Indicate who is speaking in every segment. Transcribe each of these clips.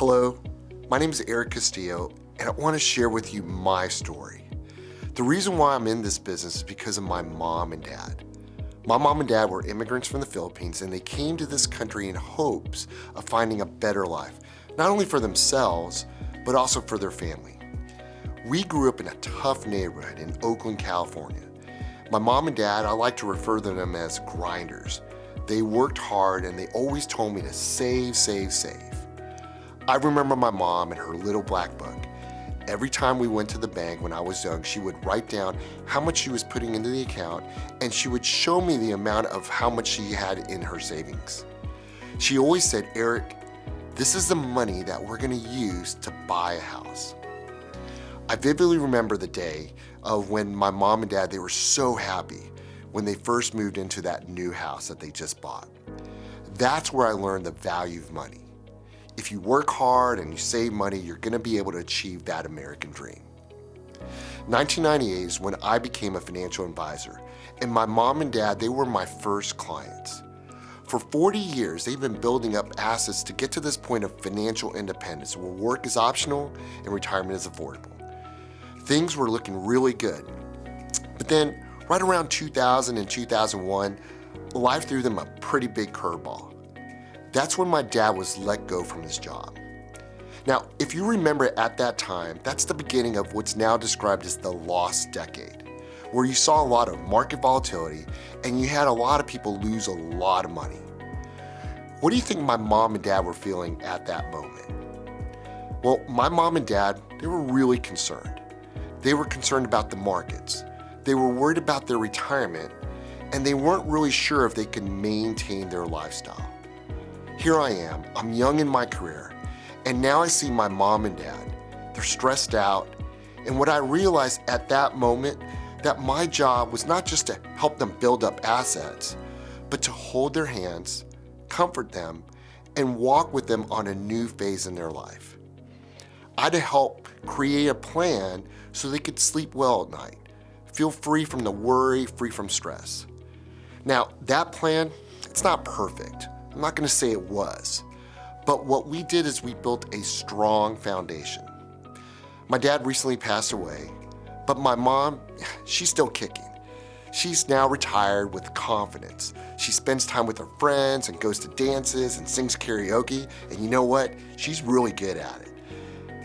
Speaker 1: Hello, my name is Erich Castillo, and I want to share with you my story. The reason why I'm in this business is because of my mom and dad. My mom and dad were immigrants from the Philippines, and they came to this country in hopes of finding a better life, not only for themselves, but also for their family. We grew up in a tough neighborhood in Oakland, California. My mom and dad, I like to refer to them as grinders. They worked hard and they always told me to save, save, save. I remember my mom and her little black book. Every time we went to the bank when I was young, she would write down how much she was putting into the account, and she would show me the amount of how much she had in her savings. She always said, "Eric, this is the money that we're gonna use to buy a house." I vividly remember the day of when my mom and dad, they were so happy when they first moved into that new house that they just bought. That's where I learned the value of money. If you work hard and you save money, you're gonna be able to achieve that American dream. 1998 is when I became a financial advisor, and my mom and dad, they were my first clients. For 40 years, they've been building up assets to get to this point of financial independence, where work is optional and retirement is affordable. Things were looking really good. But then, right around 2000 and 2001, life threw them a pretty big curveball. That's when my dad was let go from his job. Now, if you remember at that time, that's the beginning of what's now described as the lost decade, where you saw a lot of market volatility and you had a lot of people lose a lot of money. What do you think my mom and dad were feeling at that moment? Well, my mom and dad, they were really concerned. They were concerned about the markets. They were worried about their retirement, and they weren't really sure if they could maintain their lifestyle. Here I am, I'm young in my career, and now I see my mom and dad. They're stressed out, and what I realized at that moment, that my job was not just to help them build up assets, but to hold their hands, comfort them, and walk with them on a new phase in their life. I had to help create a plan so they could sleep well at night, feel free from the worry, free from stress. Now, that plan, it's not perfect. I'm not gonna say it was, but what we did is we built a strong foundation. My dad recently passed away, but my mom, she's still kicking. She's now retired with confidence. She spends time with her friends and goes to dances and sings karaoke, and you know what? She's really good at it.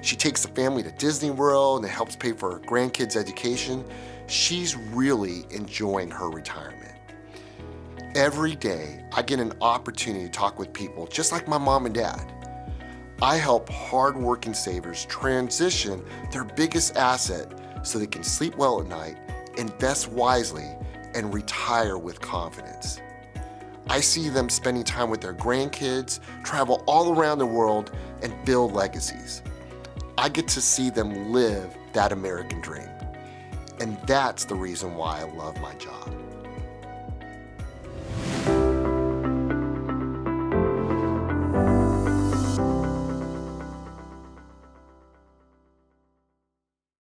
Speaker 1: She takes the family to Disney World and helps pay for her grandkids' education. She's really enjoying her retirement. Every day, I get an opportunity to talk with people just like my mom and dad. I help hardworking savers transition their biggest asset so they can sleep well at night, invest wisely, and retire with confidence. I see them spending time with their grandkids, travel all around the world, and build legacies. I get to see them live that American dream. And that's the reason why I love my job.